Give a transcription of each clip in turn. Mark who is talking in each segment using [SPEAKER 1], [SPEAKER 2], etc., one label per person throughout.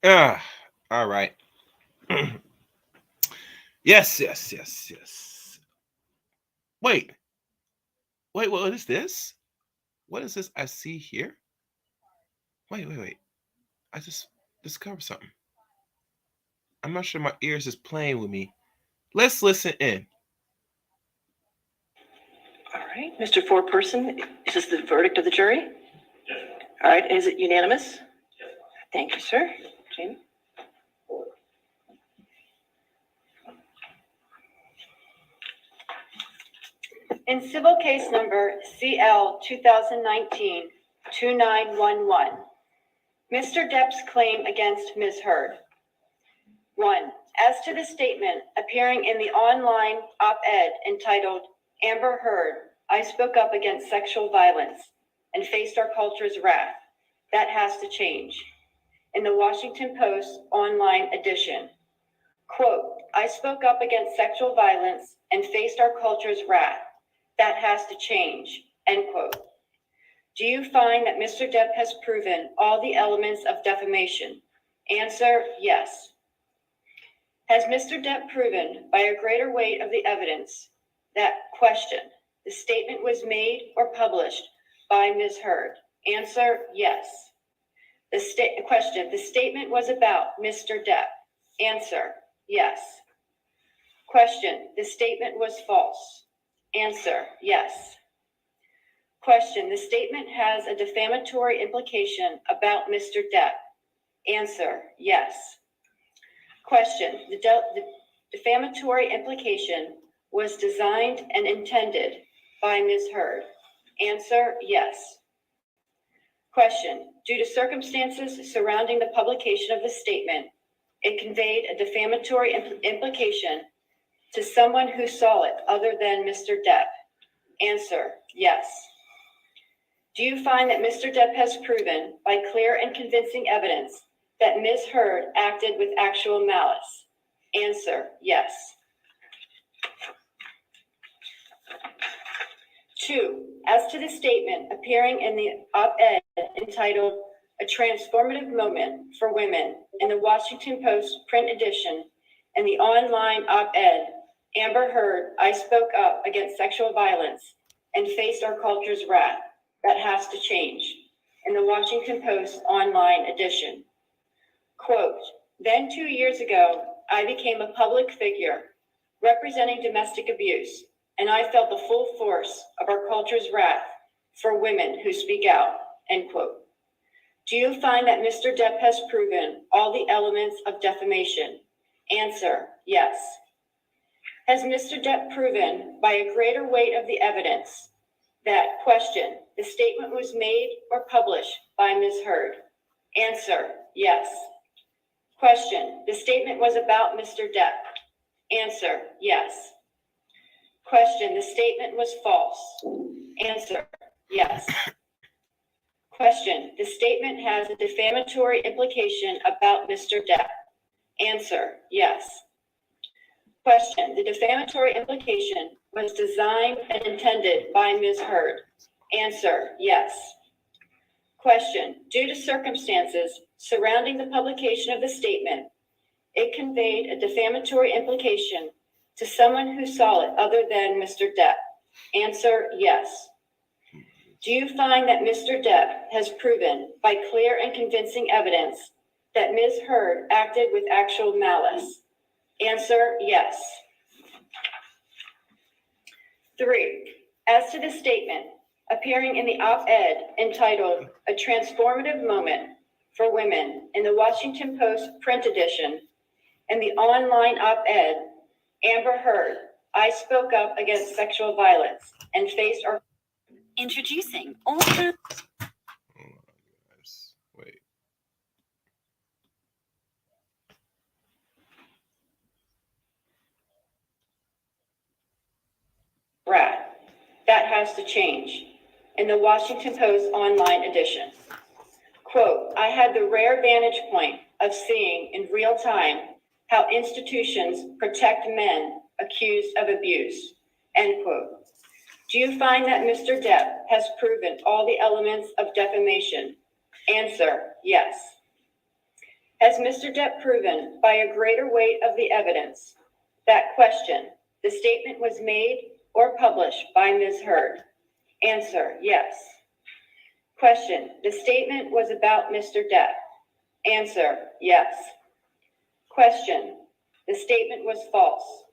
[SPEAKER 1] Ah, all right. Yes, yes, yes, yes. Wait, wait, what is this? What is this I see here? Wait, wait, wait. I just discovered something. I'm not sure my ears is playing with me. Let's listen in.
[SPEAKER 2] All right, Mr. Foreperson, is this the verdict of the jury? Yes. All right, is it unanimous? Yes. Thank you, sir. Jamie?
[SPEAKER 3] In civil case number CL 2019-2911, Mr. Depp's claim against Ms. Heard. 1. As to the statement appearing in the online op-ed entitled, Amber Heard, I spoke up against sexual violence and faced our culture's wrath. That has to change. In the Washington Post online edition, quote, I spoke up against sexual violence and faced our culture's wrath. That has to change, end quote. Do you find that Mr. Depp has proven all the elements of defamation? Answer, yes. Has Mr. Depp proven by a greater weight of the evidence that, question, the statement was made or published by Ms. Heard? Answer, yes. Question, the statement was about Mr. Depp? Answer, yes. Question, the statement was false? Answer, yes. Question, the statement has a defamatory implication about Mr. Depp? Answer, yes. Question, the defamatory implication was designed and intended by Ms. Heard? Answer, yes. Question, due to circumstances surrounding the publication of the statement, it conveyed a defamatory implication to someone who saw it other than Mr. Depp? Answer, yes. Do you find that Mr. Depp has proven by clear and convincing evidence that Ms. Heard acted with actual malice? Answer, yes. 2, as to the statement appearing in the op-ed entitled A Transformative Moment for Women in the Washington Post print edition and the online op-ed, Amber Heard, I spoke up against sexual violence and faced our culture's wrath. That has to change, in the Washington Post online edition. Quote, then 2 years ago, I became a public figure representing domestic abuse, and I felt the full force of our culture's wrath for women who speak out, end quote. Do you find that Mr. Depp has proven all the elements of defamation? Answer, yes. Has Mr. Depp proven by a greater weight of the evidence that, question, the statement was made or published by Ms. Heard? Answer, yes. Question, the statement was about Mr. Depp? Answer, yes. Question, the statement was false? Answer, yes. Question, the statement has a defamatory implication about Mr. Depp? Answer, yes. Question, the defamatory implication was designed and intended by Ms. Heard? Answer, yes. Question, due to circumstances surrounding the publication of the statement, it conveyed a defamatory implication to someone who saw it other than Mr. Depp? Answer, yes. Do you find that Mr. Depp has proven by clear and convincing evidence that Ms. Heard acted with actual malice? Answer, yes. 3, as to the statement appearing in the op-ed entitled A Transformative Moment for Women in the Washington Post print edition and the online op-ed, Amber Heard, I spoke up against sexual violence and faced our... Introducing all the...
[SPEAKER 1] Wait.
[SPEAKER 3] wrath. That has to change. In the Washington Post online edition. Quote, I had the rare vantage point of seeing in real time how institutions protect men accused of abuse, end quote. Do you find that Mr. Depp has proven all the elements of defamation? Answer, yes. Has Mr. Depp proven by a greater weight of the evidence that question, the statement was made or published by Ms. Heard? Answer, yes. Question, the statement was about Mr. Depp. Answer, yes. Question, the statement was false.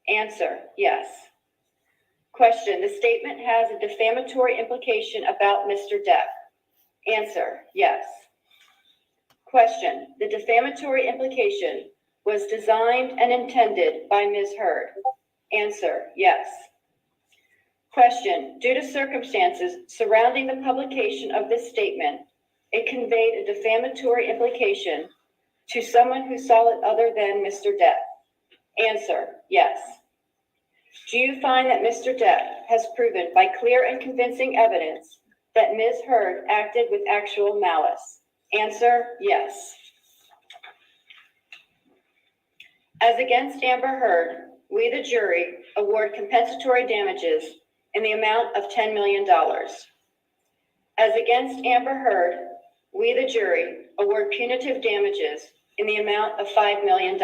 [SPEAKER 3] Answer, yes. Question, the statement has a defamatory implication about Mr. Depp. Answer, yes. Question, the defamatory implication was designed and intended by Ms. Heard. Answer, yes. Question, due to circumstances surrounding the publication of this statement, it conveyed a defamatory implication to someone who saw it other than Mr. Depp. Answer, yes. Do you find that Mr. Depp has proven by clear and convincing evidence that Ms. Heard acted with actual malice? Answer, yes. As against Amber Heard, we, the jury, award compensatory damages in the amount of $10 million. As against Amber Heard, we, the jury, award punitive damages in the amount of $5 million.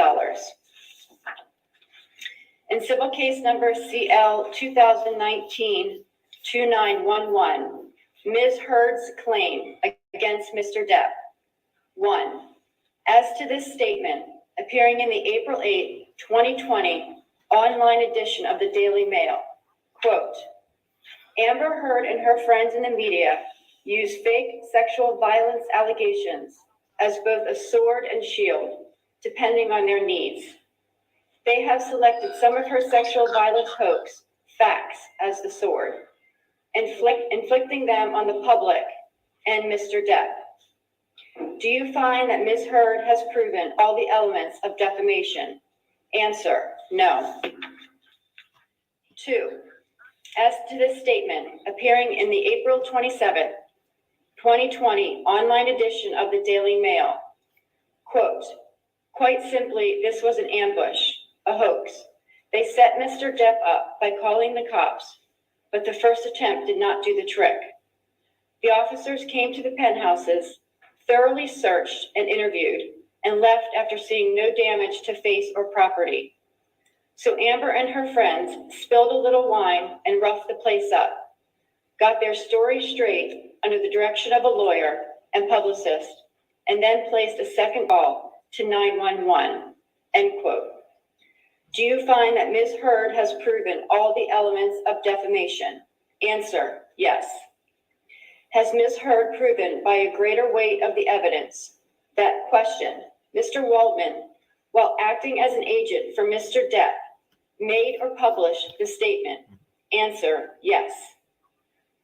[SPEAKER 3] In civil case number CL 2019-2911, Ms. Heard's claim against Mr. Depp. 1. As to this statement, appearing in the April 8, 2020 online edition of the Daily Mail, quote, Amber Heard and her friends in the media use fake sexual violence allegations as both a sword and shield, depending on their needs. They have selected some of her sexual violence hoax facts as the sword, inflicting them on the public and Mr. Depp. Do you find that Ms. Heard has proven all the elements of defamation? Answer, no. 2. As to this statement appearing in the April 27, 2020 online edition of the Daily Mail, quote, quite simply, this was an ambush, a hoax. They set Mr. Depp up by calling the cops, but the first attempt did not do the trick. The officers came to the penthouses, thoroughly searched and interviewed, and left after seeing no damage to face or property. So Amber and her friends spilled a little wine and roughed the place up, got their story straight under the direction of a lawyer and publicist, and then placed a second call to 911, end quote. Do you find that Ms. Heard has proven all the elements of defamation? Answer, yes. Has Ms. Heard proven by a greater weight of the evidence that question, Mr. Waldman, while acting as an agent for Mr. Depp, made or published the statement? Answer, yes.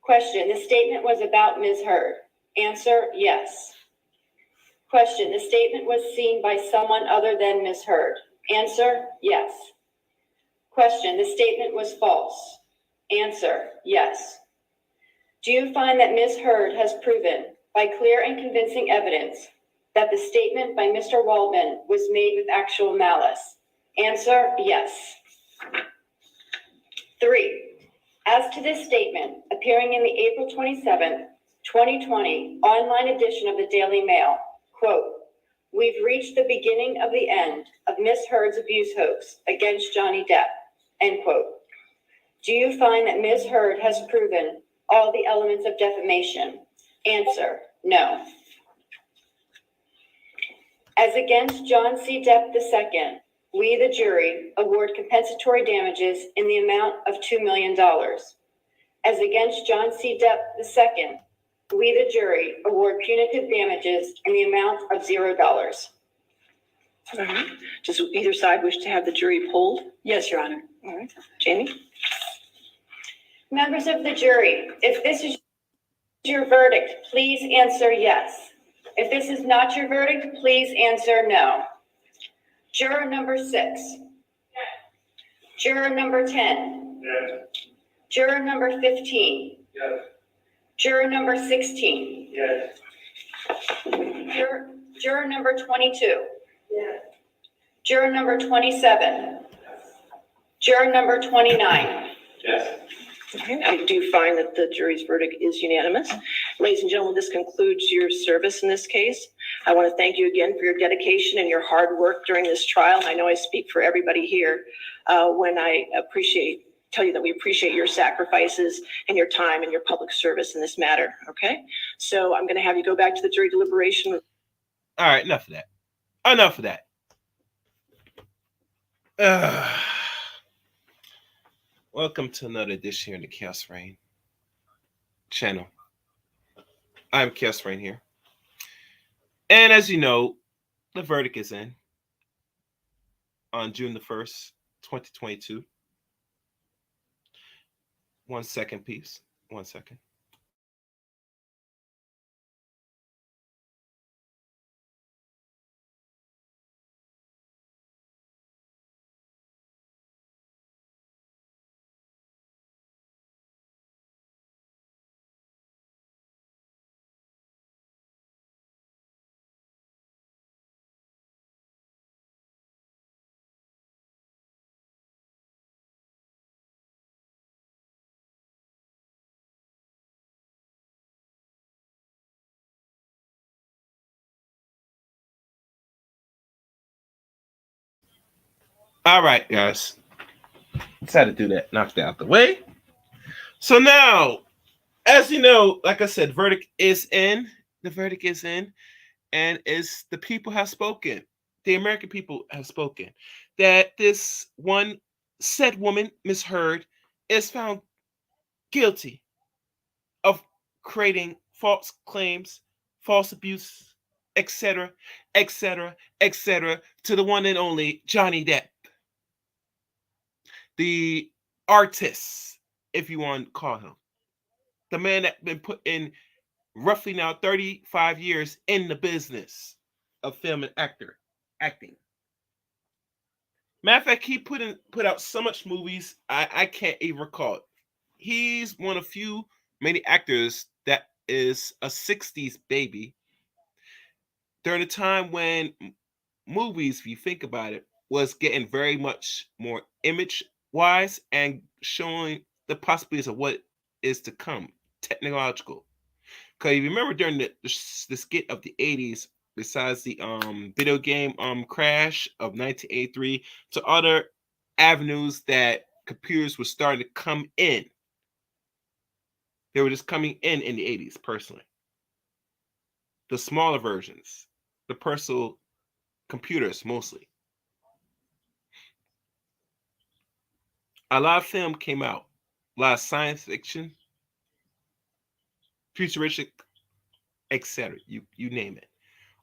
[SPEAKER 3] Question, the statement was about Ms. Heard. Answer, yes. Question, the statement was seen by someone other than Ms. Heard. Answer, yes. Question, the statement was false. Answer, yes. Do you find that Ms. Heard has proven by clear and convincing evidence that the statement by Mr. Waldman was made with actual malice? Answer, yes. 3. As to this statement appearing in the April 27, 2020 online edition of the Daily Mail, quote, we've reached the beginning of the end of Ms. Heard's abuse hoax against Johnny Depp, end quote. Do you find that Ms. Heard has proven all the elements of defamation? Answer, no. As against John C. Depp II, we, the jury, award compensatory damages in the amount of $2 million. As against John C. Depp II, we, the jury, award punitive damages in the amount of $0.
[SPEAKER 2] All right. Does either side wish to have the jury polled?
[SPEAKER 4] Yes, Your Honor.
[SPEAKER 2] All right. Jamie?
[SPEAKER 3] Members of the jury, if this is your verdict, please answer yes. If this is not your verdict, please answer no. Juror number 6. Yes. Juror number 10.
[SPEAKER 5] Yes.
[SPEAKER 3] Juror number 15.
[SPEAKER 5] Yes.
[SPEAKER 3] Juror number 16.
[SPEAKER 5] Yes.
[SPEAKER 3] Juror number 22.
[SPEAKER 5] Yes.
[SPEAKER 3] Juror number 27. Juror number 29.
[SPEAKER 5] Yes.
[SPEAKER 2] Okay, I do find that the jury's verdict is unanimous. Ladies and gentlemen, this concludes your service in this case. I want to thank you again for your dedication and your hard work during this trial. I know I speak for everybody here when I tell you that we appreciate your sacrifices and your time and your public service in this matter. Okay, so I'm going to have you go back to the jury deliberation.
[SPEAKER 1] All right, enough of that. Enough of that. Welcome to another edition here in the Chaos Reign channel. I'm Chaos Reign here. And as you know, the verdict is in on June the 1st, 2022. 1 second, please. 1 second. All right, guys. Decided to do that. Knocked that out the way. So now, as you know, like I said, verdict is in. The verdict is in. And is the people have spoken. The American people have spoken. That this one said woman, Miss Heard, is found guilty of creating false claims, false abuse, etc., etc., etc., to the one and only Johnny Depp, the artist, if you want to call him, the man that been put in roughly now 35 years in the business of film and acting. Matter of fact, he put out so much movies I can't even recall it. He's one of few many actors that is a 60s baby during a time when movies, if you think about it, was getting very much more image wise and showing the possibilities of what is to come, technological. Because you remember during the skit of the 80s, besides the video game crash of 1983, to other avenues that computers were starting to come in. They were just coming in the 80s, personally. The smaller versions, the personal computers mostly. A lot of film came out, a lot of science fiction, futuristic, etc. You name it.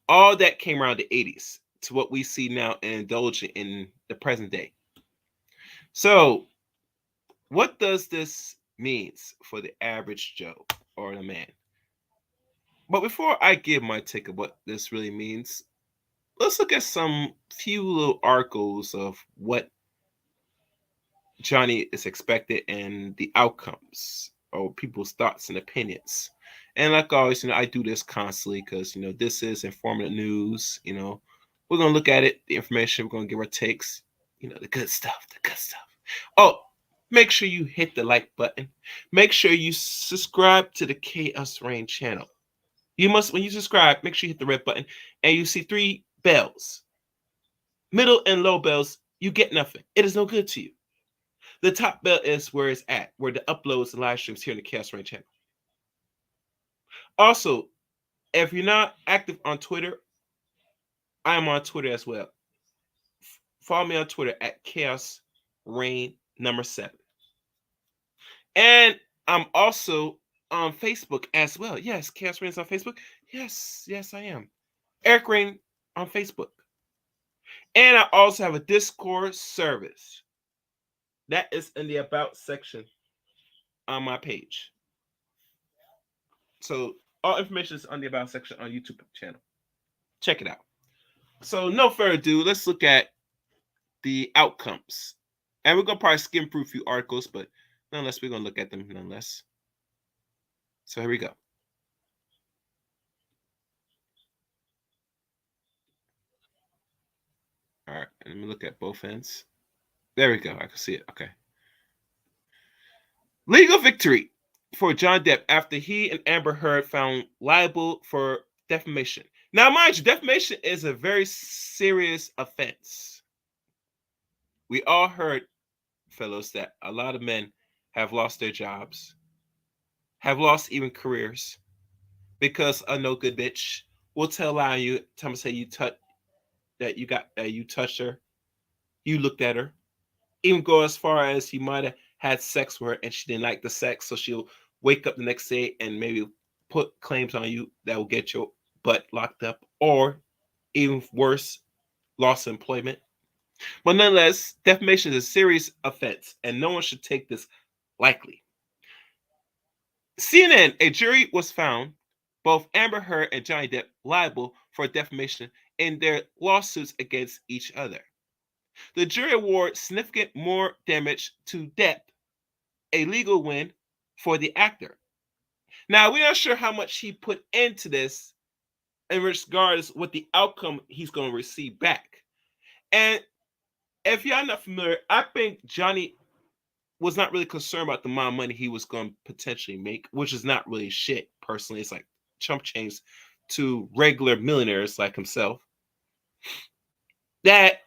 [SPEAKER 1] All that came around the 80s to what we see now and indulging in the present day. So, what does this means for the average Joe or the man? But before I give my take of what this really means, let's look at some few little articles of what Johnny is expected and the outcomes or people's thoughts and opinions. And like always, I do this constantly because this is informative news. We're gonna look at it, the information. We're gonna give our takes. The good stuff, the good stuff. Oh, make sure you hit the like button. Make sure you subscribe to the Chaos Reign channel. You must, when you subscribe, make sure you hit the red button and you see 3 bells. Middle and low bells, you get nothing. It is no good to you. The top bell is where it's at, where the uploads and live streams here in the Chaos Reign channel. Also, if you're not active on Twitter, I am on Twitter as well. Follow me on Twitter at Chaos Reign number 7. And I'm also on Facebook as well. Yes, Chaos Reign is on Facebook. Yes, I am. Eric Reign on Facebook. And I also have a Discord service. That is in the About section on my page. So all information is on the About section on YouTube channel. Check it out. So no further ado, let's look at the outcomes. And we're going to probably skim through a few articles, but nonetheless, we're going to look at them nonetheless. So here we go. All right, let me look at both ends. There we go. I can see it. Okay. Legal victory for John Depp after he and Amber Heard found liable for defamation. Now, mind you, defamation is a very serious offense. We all heard, fellows, that a lot of men have lost their jobs, have lost even careers because a no good bitch will tell lie on you, tell me say you touch that you touched her, you looked at her, even go as far as you might have had sex with her and she didn't like the sex, so she'll wake up the next day and maybe put claims on you that will get your butt locked up, or even worse, loss of employment. But nonetheless, defamation is a serious offense, and no one should take this lightly. CNN, a jury was found both Amber Heard and Johnny Depp liable for defamation in their lawsuits against each other. The jury awarded significant more damage to Depp, a legal win for the actor. Now, we're not sure how much he put into this in regards what the outcome he's going to receive back. And if y'all not familiar, I think Johnny was not really concerned about the amount of money he was going to potentially make, which is not really shit, personally. It's like chump change to regular millionaires like himself. That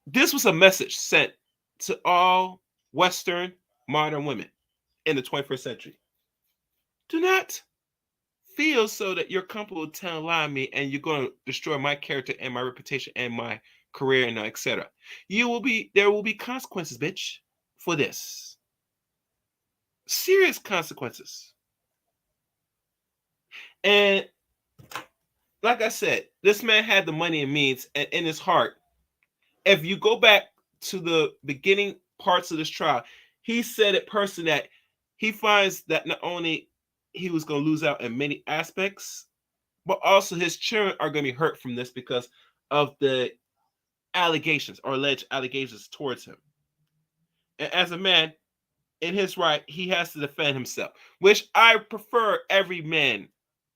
[SPEAKER 1] this was a message sent to all Western modern women in the 21st century. Do not feel so that you're comfortable telling lie on me and you're going to destroy my character and my reputation and my career and etc. There will be consequences, bitch, for this. Serious consequences. And like I said, this man had the money and means, and in his heart, if you go back to the beginning parts of this trial, he said it personally that he finds that not only he was going to lose out in many aspects, but also his children are going to be hurt from this because of the allegations or alleged allegations towards him. And as a man, in his right, he has to defend himself, which I prefer every man.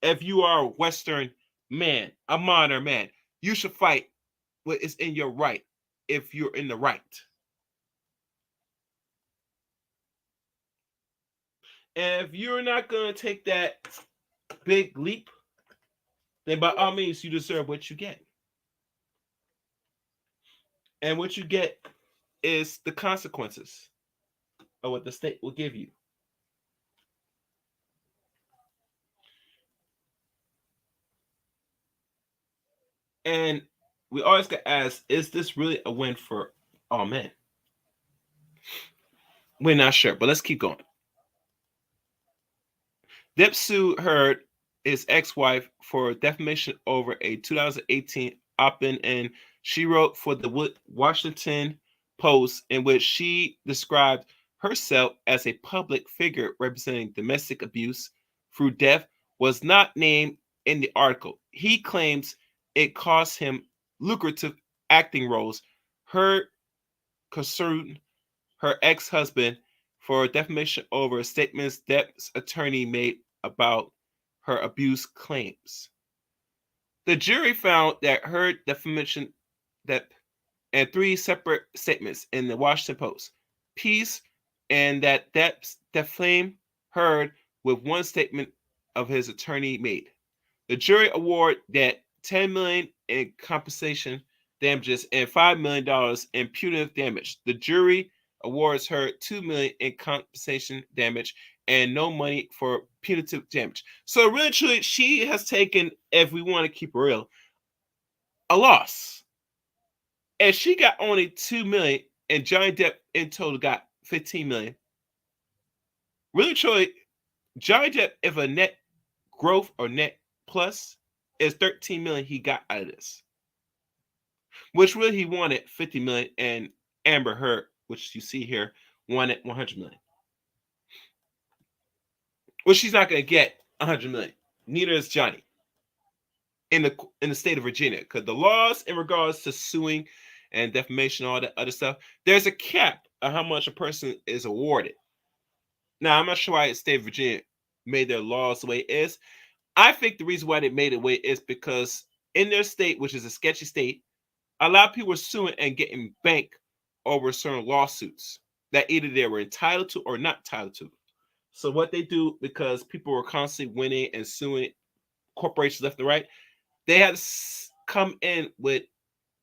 [SPEAKER 1] If you are a Western man, a modern man, you should fight what is in your right if you're in the right. And if you're not going to take that big leap, then by all means, you deserve what you get. And what you get is the consequences of what the state will give you. And we always get asked, is this really a win for all men? We're not sure, but let's keep going. Depp sued Heard, his ex-wife, for defamation over a 2018 op-ed, and she wrote for the Washington Post in which she described herself as a public figure representing domestic abuse through death was not named in the article. He claims it cost him lucrative acting roles. Heard concerned her ex-husband for defamation over statements Depp's attorney made about her abuse claims. The jury found that Heard defamation Depp and three separate statements in the Washington Post piece, and that Depp defamed Heard with one statement of his attorney made. The jury awarded that $10 million in compensation damages and $5 million in punitive damage. The jury awards her $2 million in compensation damage and no money for punitive damage. So really, truly, she has taken, if we want to keep it real, a loss. And she got only $2 million, and Johnny Depp in total got $15 million. Really, truly, Johnny Depp, if a net growth or net plus is $13 million he got out of this, which really he wanted $50 million, and Amber Heard, which you see here, wanted $100 million. Well, she's not going to get $100 million. Neither is Johnny in the state of Virginia, because the laws in regards to suing and defamation, all that other stuff, there's a cap of how much a person is awarded. Now, I'm not sure why the state of Virginia made their laws the way it is. I think the reason why they made it the way it is because in their state, which is a sketchy state, a lot of people were suing and getting bank over certain lawsuits that either they were entitled to or not entitled to. So what they do, because people were constantly winning and suing corporations left and right, they had to come in with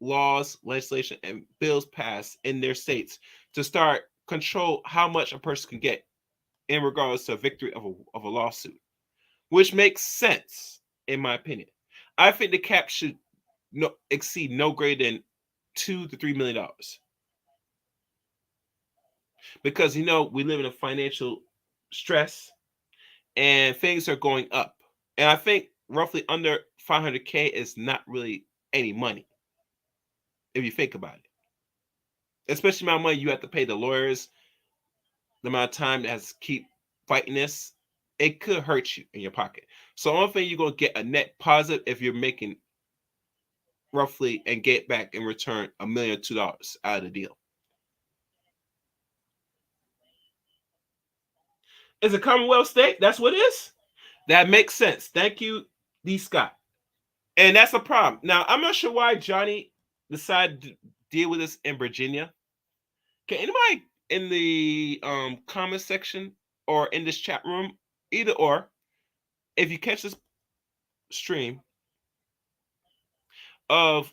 [SPEAKER 1] laws, legislation, and bills passed in their states to start control how much a person can get in regards to a victory of a lawsuit, which makes sense in my opinion. I think the cap should exceed no greater than $2 to $3 million, because we live in a financial stress and things are going up, and I think roughly under 500K is not really any money if you think about it, especially the amount of money you have to pay the lawyers, the amount of time that has to keep fighting this. It could hurt you in your pocket. So the only thing you're going to get a net positive if you're making roughly and get back in return $1 million or $2 out of the deal. It's a Commonwealth state. That's what it is. That makes sense. Thank you, D. Scott. And that's a problem. Now, I'm not sure why Johnny decided to deal with this in Virginia. Can anybody in the comment section or in this chat room, either or, if you catch this stream, of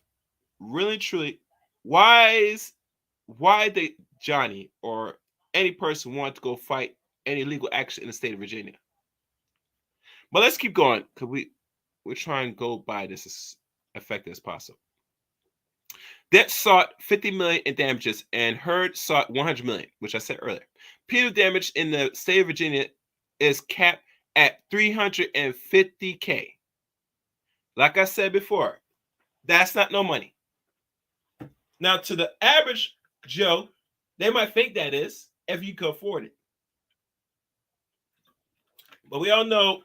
[SPEAKER 1] really truly why did Johnny or any person want to go fight any legal action in the state of Virginia? But let's keep going, because we're trying to go by this as effective as possible. Depp sought $50 million in damages, and Heard sought $100 million, which I said earlier. Punitive damage in the state of Virginia is capped at $350K. Like I said before, that's not no money. Now, to the average Joe, they might think that is, if you can afford it. But we all know,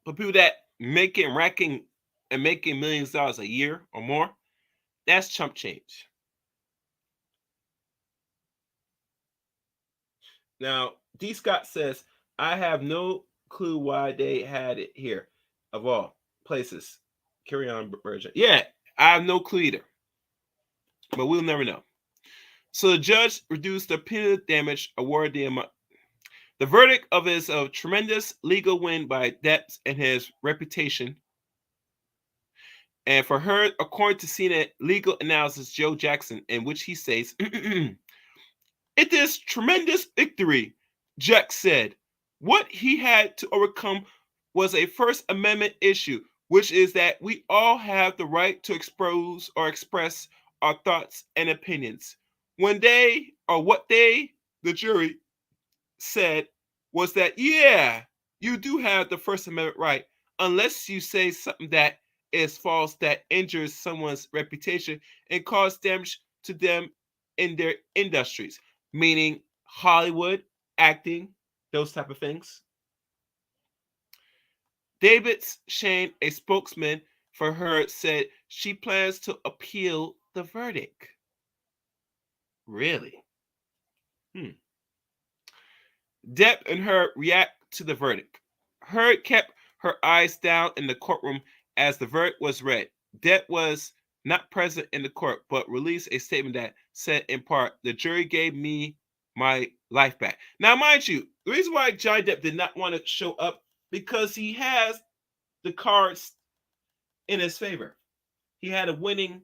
[SPEAKER 1] for people that racking and making millions of dollars a year or more, that's chump change. Now, D. Scott says, I have no clue why they had it here, of all places. Carry on, Virgin. Yeah, I have no clue either. But we'll never know. So the judge reduced the punitive damage award. The verdict of is a tremendous legal win by Depp and his reputation. And for her, according to CNN legal analysis Joe Jackson, in which he says, it is tremendous victory, Jack said. What he had to overcome was a First Amendment issue, which is that we all have the right to expose or express our thoughts and opinions. What the jury said was that, yeah, you do have the First Amendment right, unless you say something that is false, that injures someone's reputation and cause damage to them in their industries, meaning Hollywood, acting, those type of things. David Shane, a spokesman for her, said she plans to appeal the verdict. Really? Depp and her react to the verdict. Heard kept her eyes down in the courtroom as the verdict was read. Depp was not present in the court, but released a statement that said, in part, the jury gave me my life back. Now, mind you, the reason why Johnny Depp did not want to show up, because he has the cards in his favor. He had a winning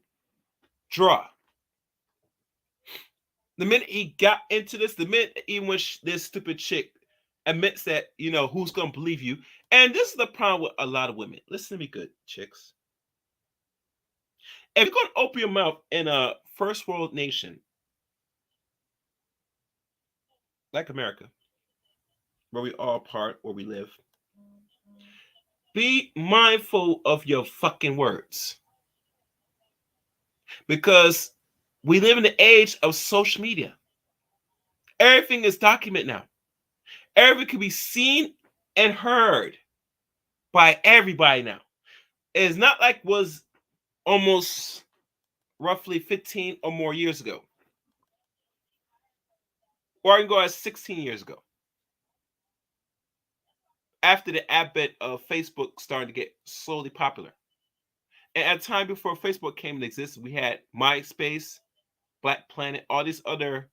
[SPEAKER 1] draw. The minute he got into this, the minute even when this stupid chick admits that, who's going to believe you? And this is the problem with a lot of women. Listen to me good, chicks. If you're going to open your mouth in a first world nation like America, where we all part, where we live, be mindful of your fucking words. Because we live in the age of social media. Everything is documented now. Everything can be seen and heard by everybody now. It's not like it was almost roughly 15 or more years ago. Or I can go as 16 years ago. After the advent of Facebook starting to get slowly popular. And at a time before Facebook came into existence, we had MySpace, Black Planet, all these other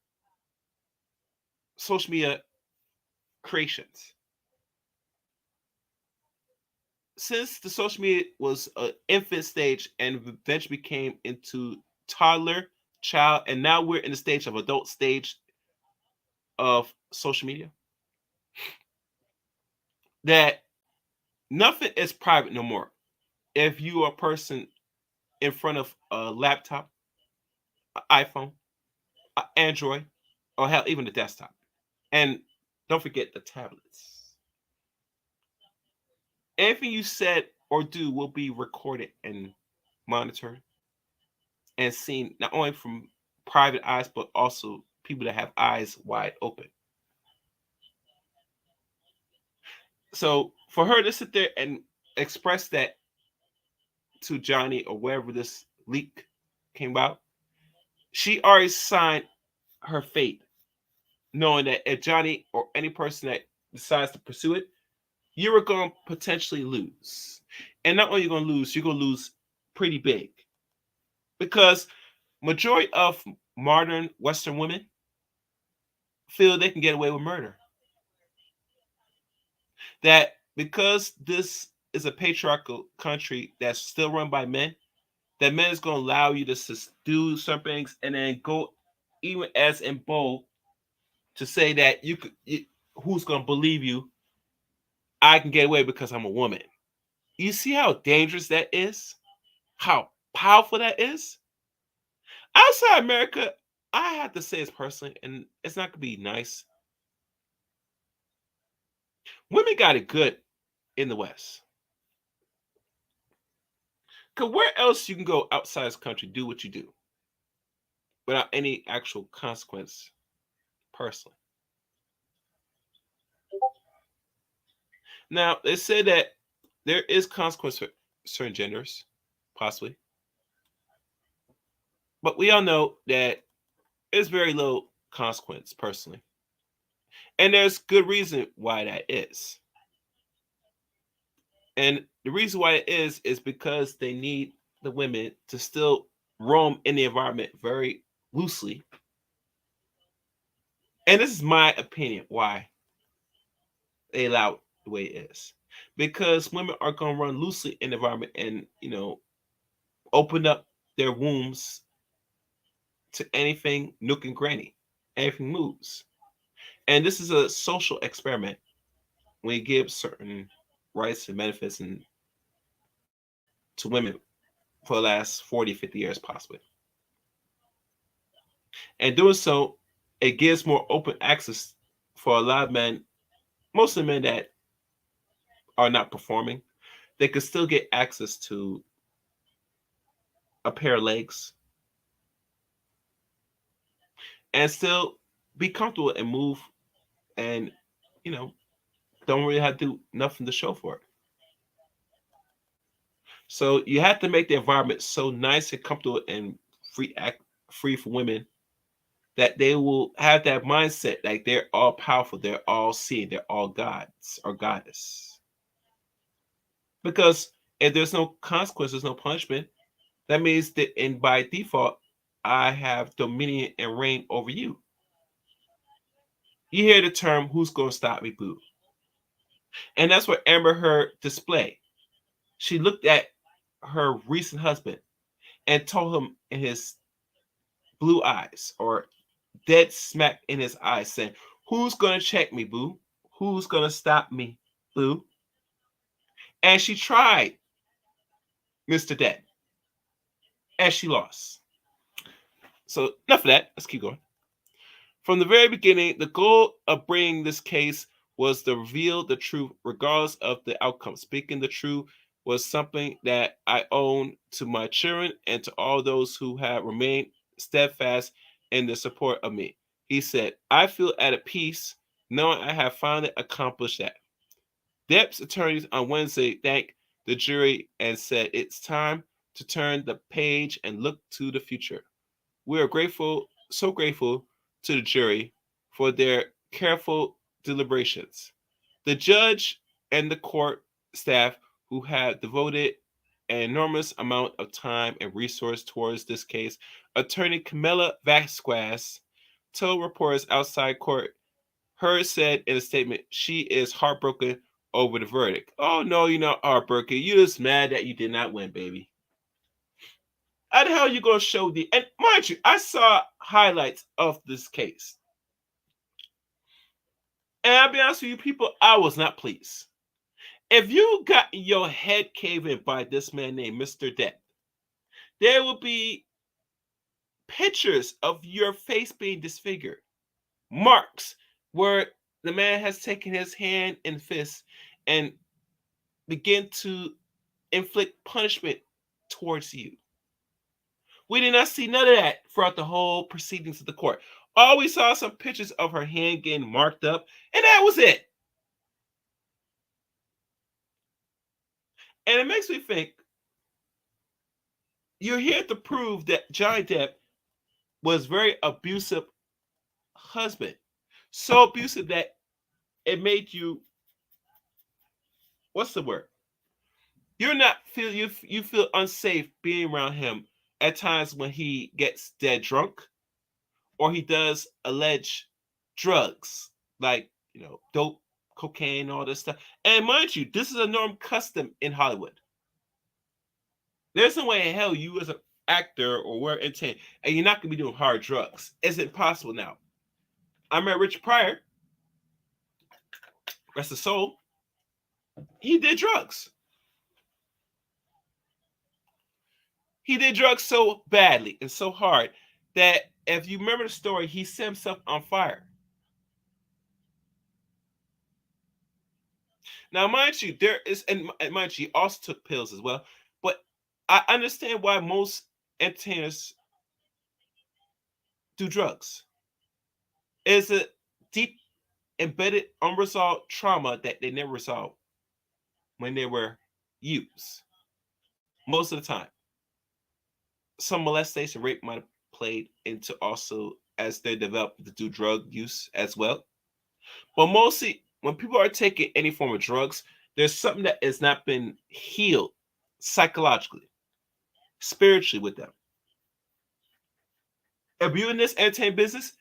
[SPEAKER 1] social media creations. Since the social media was an infant stage and eventually became into toddler, child, and now we're in the stage of adult stage of social media, that nothing is private no more. If you are a person in front of a laptop, an iPhone, an Android, or hell, even the desktop, and don't forget the tablets. Anything you said or do will be recorded and monitored and seen not only from private eyes, but also people that have eyes wide open. So for her to sit there and express that to Johnny or wherever this leak came out, she already signed her fate, knowing that if Johnny or any person that decides to pursue it, you are going to potentially lose. And not only are you going to lose, you're going to lose pretty big. Because majority of modern Western women feel they can get away with murder. That because this is a patriarchal country that's still run by men, that men is going to allow you to do some things and then go even as in bold to say that who's going to believe you? I can get away because I'm a woman. You see how dangerous that is? How powerful that is? Outside America, I have to say this personally, and it's not going to be nice. Women got it good in the West. Because where else you can go outside this country, do what you do without any actual consequence personally. Now, they say that there is consequence for certain genders, possibly. But we all know that there's very little consequence personally. And there's good reason why that is. And the reason why it is because they need the women to still roam in the environment very loosely. And this is my opinion why they allow it the way it is. Because women are going to run loosely in the environment and, open up their wombs to anything nook and granny. Anything moves. And this is a social experiment when you give certain rights and benefits to women for the last 40, 50 years, possibly. And doing so, it gives more open access for a lot of men, mostly men that are not performing. They could still get access to a pair of legs and still be comfortable and move and, you know, don't really have to do nothing to show for it. So you have to make the environment so nice and comfortable and free for women that they will have that mindset like they're all powerful, they're all seeing, they're all gods or goddess. Because if there's no consequence, there's no punishment, that means that in by default, I have dominion and reign over you. You hear the term "who's gonna stop me, boo?" And that's what Amber Heard displayed. She looked at her recent husband and told him in his blue eyes or dead smack in his eyes, saying, "Who's gonna check me, boo? Who's gonna stop me, boo?" And she tried, Mr. Dead, and she lost. So enough of that. Let's keep going. From the very beginning, the goal of bringing this case was to reveal the truth regardless of the outcome. Speaking the truth was something that I own to my children and to all those who have remained steadfast in the support of me. He said, I feel at peace knowing I have finally accomplished that. Depp's attorneys on Wednesday thanked the jury and said it's time to turn the page and look to the future. We are grateful, so grateful to the jury for their careful deliberations. The judge and the court staff who have devoted an enormous amount of time and resource towards this case, Attorney Camila Vasquez told reporters outside court Heard said in a statement she is heartbroken over the verdict. Oh no, you're not heartbroken. You're just mad that you did not win, baby. How the hell are you gonna show the? And mind you, I saw highlights of this case, and I'll be honest with you, people, I was not pleased. If you got your head caved in by this man named Mr. Depp, there will be pictures of your face being disfigured, marks where the man has taken his hand and fist and begin to inflict punishment towards you. We did not see none of that throughout the whole proceedings of the court. All we saw some pictures of her hand getting marked up, and that was it. And it makes me think you're here to prove that Johnny Depp was very abusive husband. So abusive that it made you, what's the word? You're not feel you feel unsafe being around him at times when he gets dead drunk or he does alleged drugs like dope, cocaine, all this stuff. And mind you, this is a norm custom in Hollywood. There's no way in hell you as an actor or we're entertained and you're not gonna be doing hard drugs. It's impossible now. I met Rich Pryor, rest his soul. He did drugs. He did drugs so badly and so hard that if you remember the story, he set himself on fire. Now, mind you, there is, and mind you, he also took pills as well. But I understand why most entertainers do drugs. It's a deep, embedded, unresolved trauma that they never resolved when they were used. Most of the time, some molestation, rape might have played into also as they develop to do drug use as well. But mostly, when people are taking any form of drugs, there's something that has not been healed psychologically, spiritually with them. If you're in this entertainment business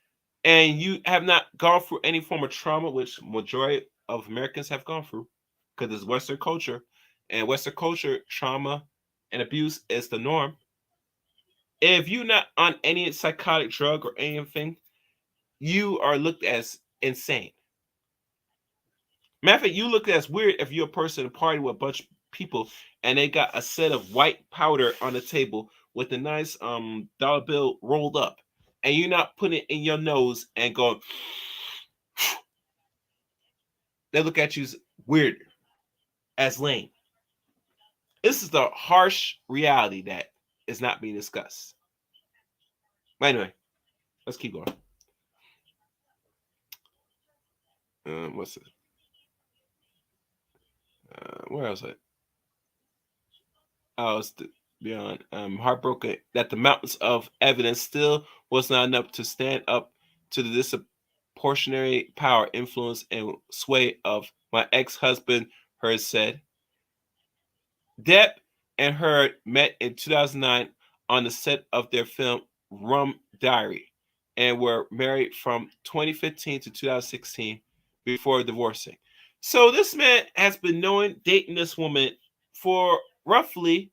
[SPEAKER 1] and you have not gone through any form of trauma, which majority of Americans have gone through, because it's Western culture, and Western culture, trauma and abuse is the norm. If you're not on any psychotic drug or anything, you are looked as insane. Matter of fact, you look as weird if you're a person in a party with a bunch of people and they got a set of white powder on the table with a nice dollar bill rolled up, and you're not putting it in your nose and going. They look at you as weird, as lame. This is the harsh reality that is not being discussed. Anyway, let's keep going. What's it? Where else? I was beyond heartbroken that the mountains of evidence still was not enough to stand up to the disproportionary power, influence, and sway of my ex-husband. Heard said. Depp and Heard met in 2009 on the set of their film Rum Diary and were married from 2015 to 2016 before divorcing. So this man has been knowing dating this woman for roughly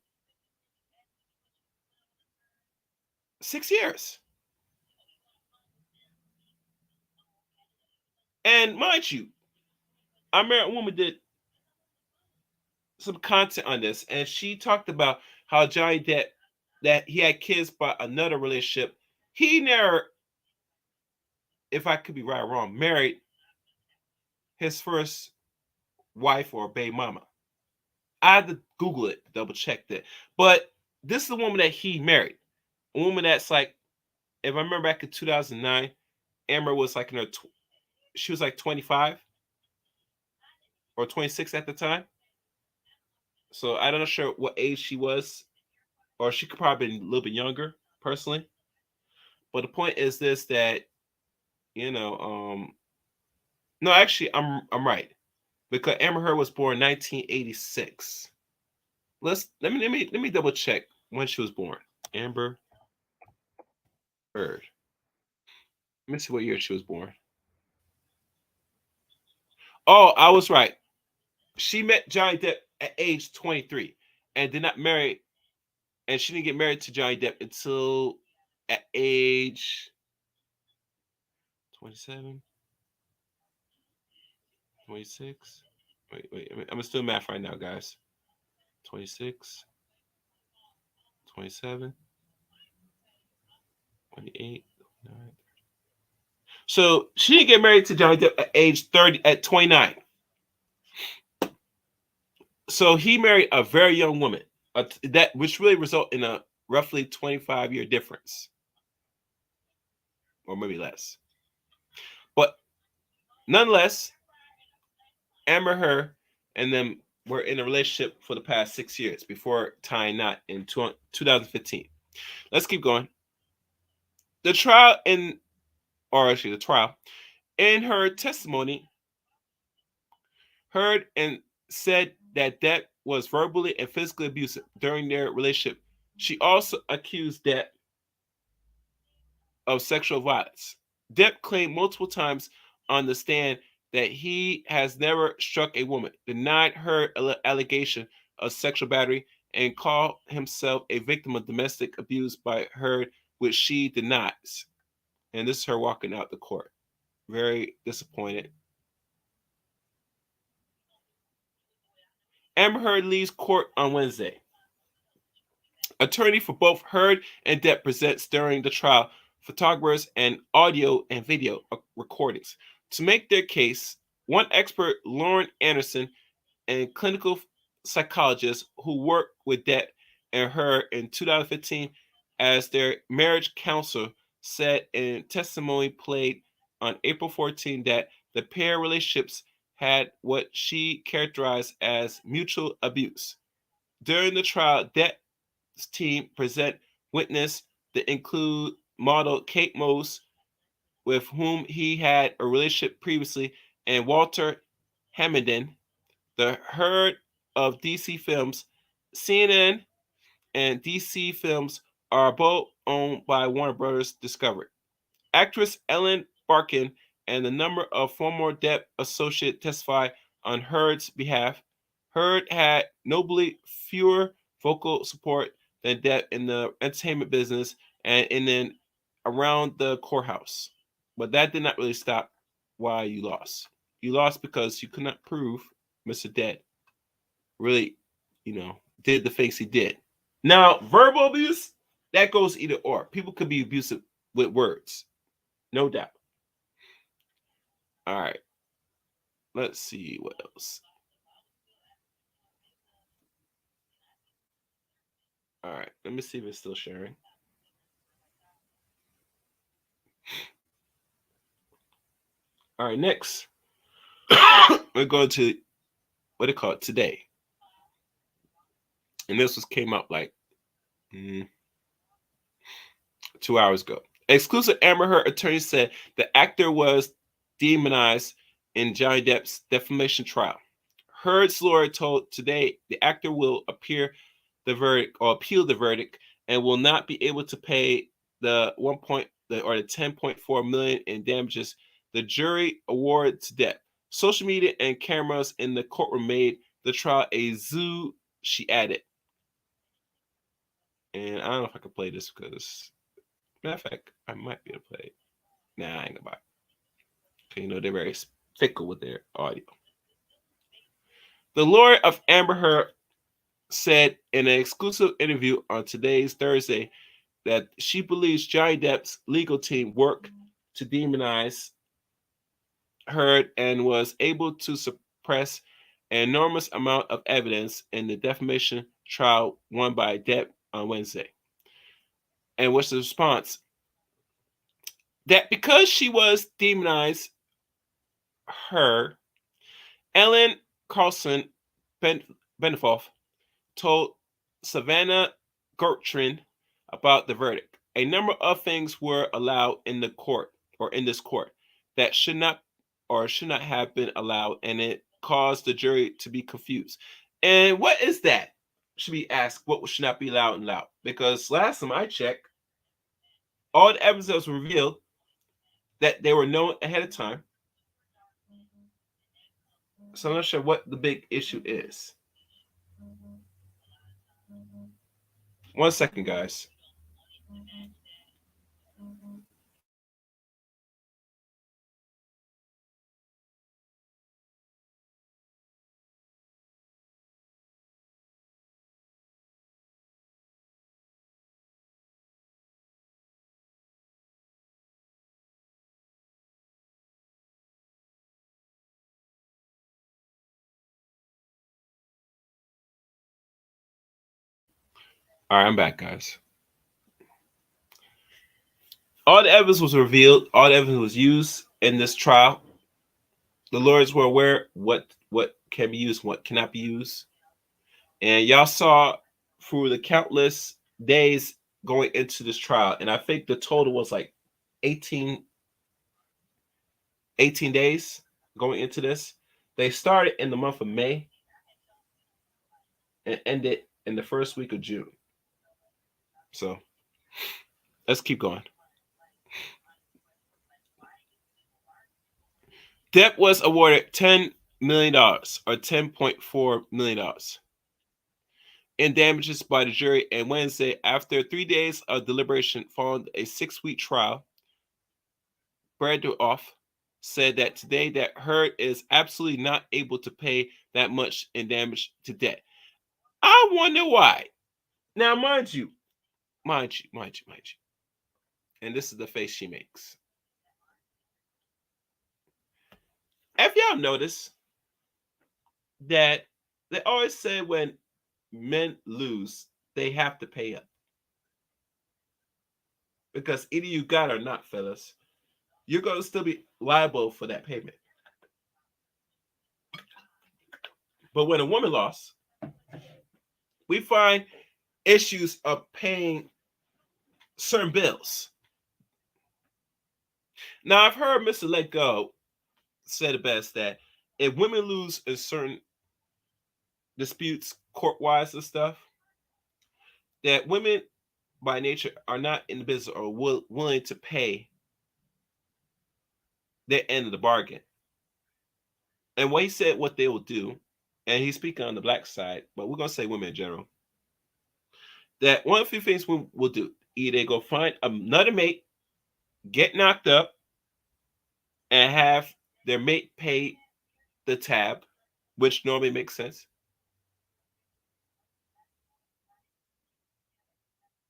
[SPEAKER 1] 6 years. And mind you, I married a woman did some content on this, and she talked about how Johnny Depp that he had kids by another relationship. He never, if I could be right or wrong, married his first wife or baby mama. I had to Google it, double check that. But this is the woman that he married. A woman that's like, if I remember back in 2009, Amber was like in her, she was like 25 or 26 at the time. So I don't know sure what age she was, or she could probably be a little bit younger, personally. But the point is this that you know, no, actually, I'm right because Amber Heard was born 1986. Let me double check when she was born. Amber Heard. Let me see what year she was born. Oh, I was right. She met Johnny Depp at age 23 and did not marry, and she didn't get married to Johnny Depp until at age 27, 26. Wait. I'm still math right now, guys. 26, 27, 28, 29. So she didn't get married to Johnny Depp at age 30, at 29. So he married a very young woman, that which really result in a roughly 25-year difference, or maybe less. But nonetheless, Amber Heard and them were in a relationship for the past 6 years before tying knot in 2015. Let's keep going. The trial in, or actually the trial, in her testimony, Heard and said that Depp was verbally and physically abusive during their relationship. She also accused Depp of sexual violence. Depp claimed multiple times on the stand that he has never struck a woman, denied her allegation of sexual battery, and called himself a victim of domestic abuse by Heard, which she denies. And this is her walking out the court. Very disappointed. Amber Heard leaves court on Wednesday. Attorney for both Heard and Depp presents during the trial photographers and audio and video recordings. To make their case, one expert, Lauren Anderson, and clinical psychologist who worked with Depp and Heard in 2015 as their marriage counselor, said in testimony played on April 14 that the pair relationships had what she characterized as mutual abuse. During the trial, Depp team present witness that include model Kate Moss, with whom he had a relationship previously, and Walter Hamilton, the Heard of DC Films. CNN and DC Films are both owned by Warner Brothers Discovery. Actress Ellen Barkin and a number of former Depp associates testify on Heard's behalf. Heard had nobly fewer vocal support than Depp in the entertainment business and in around the courthouse. But that did not really stop why you lost. You lost because you could not prove Mr. Depp really, did the things he did. Now, verbal abuse, that goes either or. People could be abusive with words. No doubt. All right. Let's see what else. All right. Let me see if it's still sharing. All right. Next, we're going to what they call it today, and this came out like 2 hours ago. Exclusive Amber Heard attorney said the actor was demonized in Johnny Depp's defamation trial. Heard's lawyer told Today the actor will appeal the verdict and will not be able to pay the 10.4 million in damages the jury awarded to Depp. Social media and cameras in the courtroom made the trial a zoo, she added. And I don't know if I can play this because, matter of fact, I might be able to play it. Nah, I ain't gonna buy it. They're very fickle with their audio. The lawyer of Amber Heard said in an exclusive interview on today's Thursday that she believes Johnny Depp's legal team worked to demonize Heard and was able to suppress an enormous amount of evidence in the defamation trial won by Depp on Wednesday. And what's the response? That because she was demonized, Ellen Carlson Benefoff told Savannah Gertrude about the verdict. A number of things were allowed in the court or in this court that should not have been allowed, and it caused the jury to be confused. And what is that? Should be asked what should not be allowed and allowed. Because last time I checked, all the evidence was revealed that they were known ahead of time. So I'm not sure what the big issue is. 1 second, guys. All right, I'm back, guys. All the evidence was revealed. All the evidence was used in this trial. The lawyers were aware what can be used, what cannot be used, and y'all saw through the countless days going into this trial, and I think the total was like 18, 18 days going into this. They started in the month of May and ended in the first week of June. So let's keep going. Depp was awarded $10 million or $10.4 million in damages by the jury on Wednesday after 3 days of deliberation following a 6-week trial. Bradoff said that today that Heard is absolutely not able to pay that much in damage to debt. I wonder why. Now, mind you, and this is the face she makes. Have y'all noticed that they always say when men lose, they have to pay up? Because either you got or not, fellas, you're going to still be liable for that payment. But when a woman lost, we find issues of paying certain bills. Now, I've heard Mr. Let Go say the best that if women lose in certain disputes, court-wise and stuff, that women by nature are not in the business or willing to pay their end of the bargain. And what he said, what they will do, and he's speaking on the black side, but we're going to say women in general, that one of the things we will do, either go find another mate, get knocked up, and have their mate pay the tab, which normally makes sense,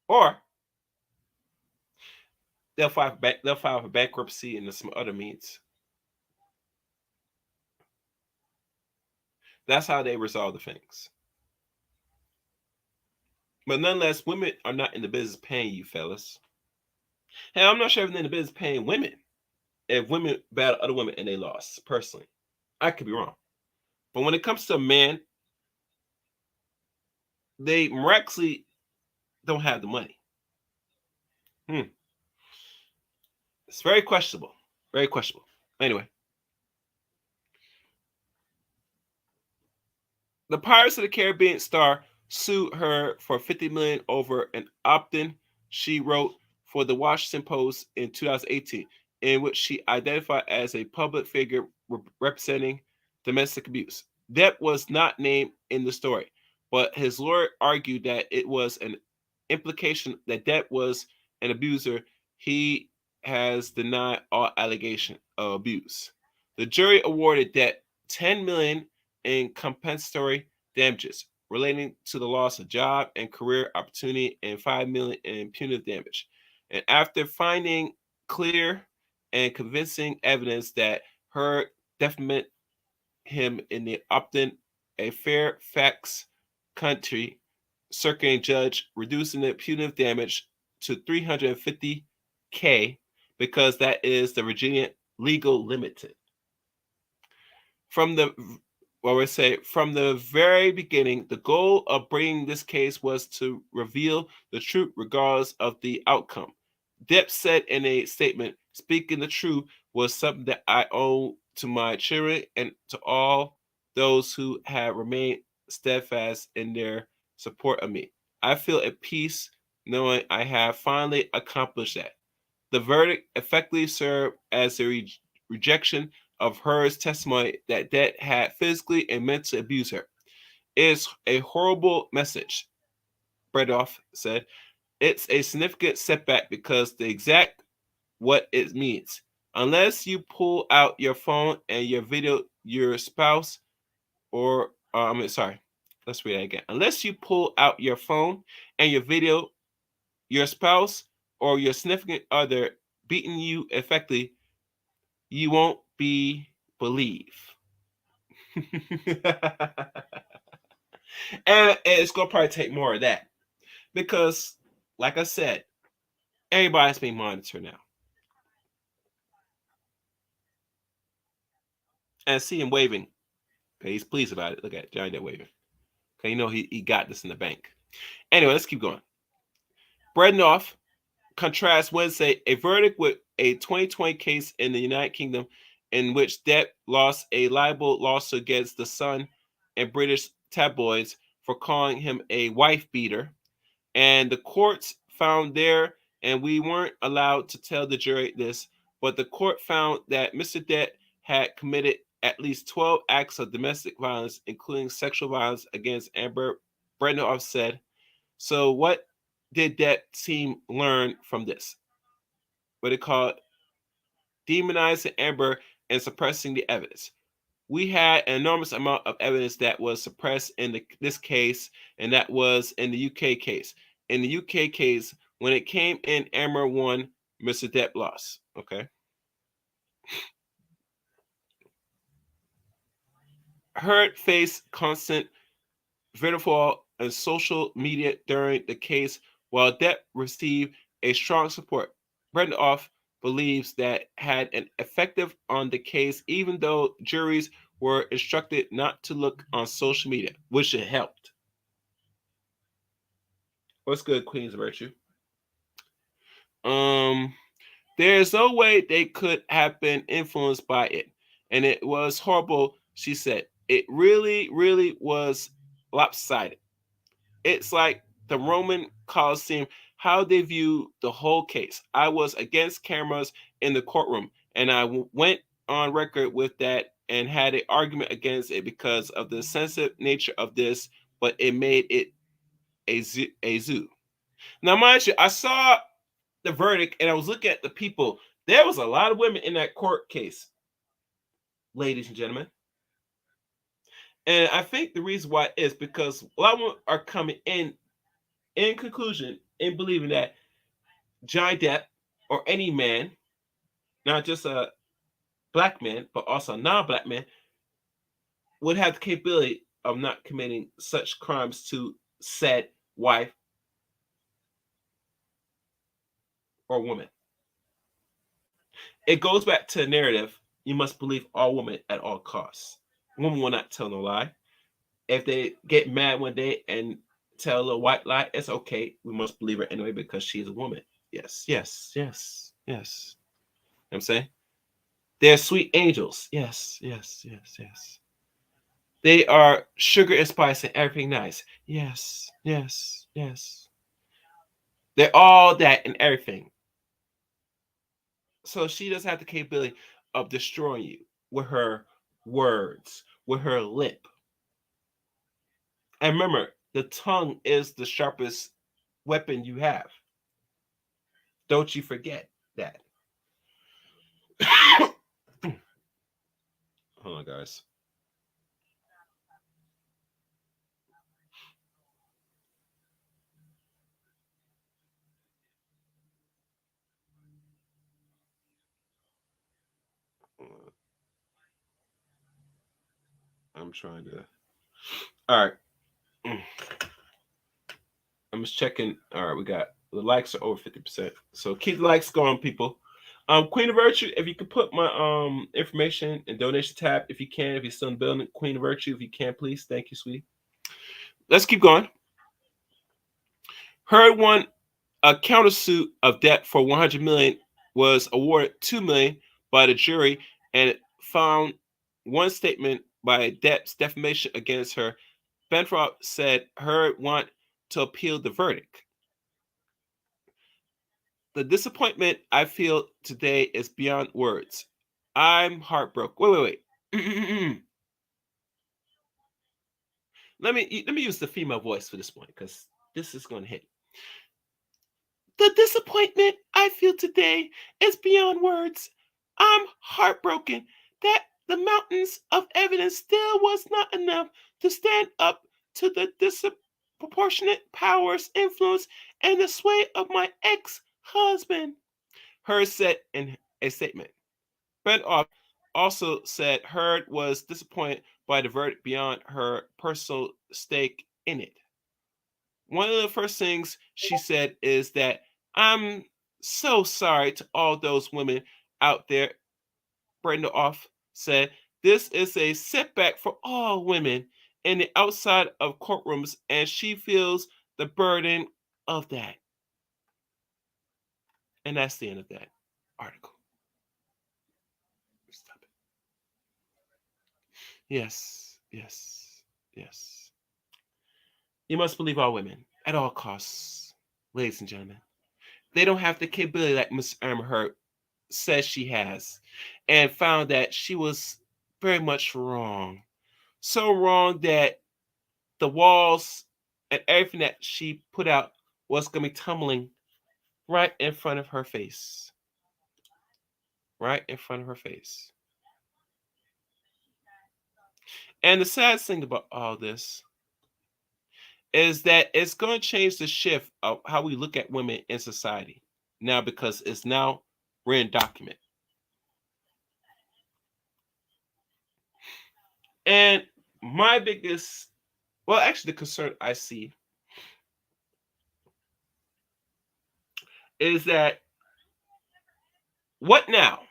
[SPEAKER 1] or they'll file for bankruptcy and some other means. That's how they resolve the things. But nonetheless, women are not in the business paying you, fellas. Hey, I'm not sure if they're in the business paying women. If women battle other women and they lost, personally, I could be wrong. But when it comes to a man, they miraculously don't have the money. It's very questionable. Very questionable. Anyway, the Pirates of the Caribbean star sued her for $50 million over an opt-in she wrote for the Washington Post in 2018, in which she identified as a public figure representing domestic abuse. Depp was not named in the story, but his lawyer argued that it was an implication that Depp was an abuser. He has denied all allegation of abuse. The jury awarded Depp $10 million in compensatory damages relating to the loss of job and career opportunity and $5 million in punitive damage. And after finding clear and convincing evidence that Heard defamated him in the opt-in, a Fairfax County circuit judge reducing the punitive damage to $350K because that is the Virginia legal limit. From the from the very beginning, the goal of bringing this case was to reveal the truth regardless of the outcome. Depp said in a statement, "Speaking the truth was something that I owe to my children and to all those who have remained steadfast in their support of me. I feel at peace knowing I have finally accomplished that." The verdict effectively served as a rejection of Heard's testimony that Depp had physically and mentally abused her. It's a horrible message, Bredoff said. It's a significant setback because the exact what it means. Unless you pull out your phone and your video your spouse or sorry, let's read that again. Unless you pull out your phone and your video your spouse or your significant other beating you effectively, you won't be believed. And it's gonna probably take more of that because, like I said, everybody's being monitored now. And see him waving. Okay, he's pleased about it. Look at Johnny Depp waving. Okay, you know he got this in the bank. Anyway, let's keep going. Bredoff contrasts Wednesday a verdict with a 2020 case in the United Kingdom in which Depp lost a libel lawsuit against The Sun and British tabloids for calling him a wife beater. And the courts found there, and we weren't allowed to tell the jury this, but the court found that Mr. Depp had committed at least 12 acts of domestic violence, including sexual violence against Amber. Bredoff said. So what did Depp team learn from this? What they call demonizing Amber and suppressing the evidence. We had an enormous amount of evidence that was suppressed in this case, and that was in the UK case. In the UK case, when it came in, Amber won, Mr. Depp lost. Okay. Heard faced constant vitriol and social media during the case, while Depp received a strong support. Bredoff believes that had an effective on the case, even though juries were instructed not to look on social media, which it helped. What's good, Queen's Virtue? There's no way they could have been influenced by it, and it was horrible. She said it really, really was lopsided. It's like the Roman Colosseum, how they view the whole case. I was against cameras in the courtroom, and I went on record with that and had an argument against it because of the sensitive nature of this, but it made it a zoo. Now, mind you, I saw the verdict and I was looking at the people. There was a lot of women in that court case, ladies and gentlemen. And I think the reason why is because a lot of them are coming in conclusion, in believing that Johnny Depp or any man, not just a black man, but also a non-black man, would have the capability of not committing such crimes to said wife or woman. It goes back to the narrative, you must believe all women at all costs. Women will not tell no lie. If they get mad one day and tell a little white lie, it's okay. We must believe her anyway because she's a woman. Yes, yes, yes, yes. You know what I'm saying? They're sweet angels. Yes, yes, yes, yes. They are sugar and spice and everything nice. Yes, yes, yes. They're all that and everything. So she doesn't have the capability of destroying you with her words, with her lip. And remember, the tongue is the sharpest weapon you have. Don't you forget that. Hold on, guys. I'm trying to. All right. I'm just checking. All right, we got the likes are over 50%. So keep the likes going, people. Queen of Virtue, if you could put my information and donation tab, if you can, if you're still in the building, Queen of Virtue, if you can, please. Thank you, sweetie. Let's keep going. Heard won a countersuit of Depp for 100 million, was awarded 2 million by the jury, and it found one statement by Depp's defamation against her. Benford said Heard want to appeal the verdict. The disappointment I feel today is beyond words. I'm heartbroken. Wait. let me use the female voice for this one because this is going to hit. The disappointment I feel today is beyond words. I'm heartbroken that the mountains of evidence still was not enough to stand up to the disproportionate powers, influence, and the sway of my ex-husband. Heard said in a statement. Brent also said Heard was disappointed by the verdict beyond her personal stake in it. One of the first things she said is that I'm so sorry to all those women out there. Brenda Off said this is a setback for all women in the outside of courtrooms, and she feels the burden of that. And that's the end of that article. Stop it. Yes. You must believe all women at all costs, ladies and gentlemen. They don't have the capability that Miss Amber Heard says she has, and found that she was very much wrong. So wrong that the walls and everything that she put out was going to be tumbling right in front of her face. Right in front of her face. And the sad thing about all this is that it's going to change the shift of how we look at women in society now because it's now written document. And my biggest, well, actually, the concern I see is that what now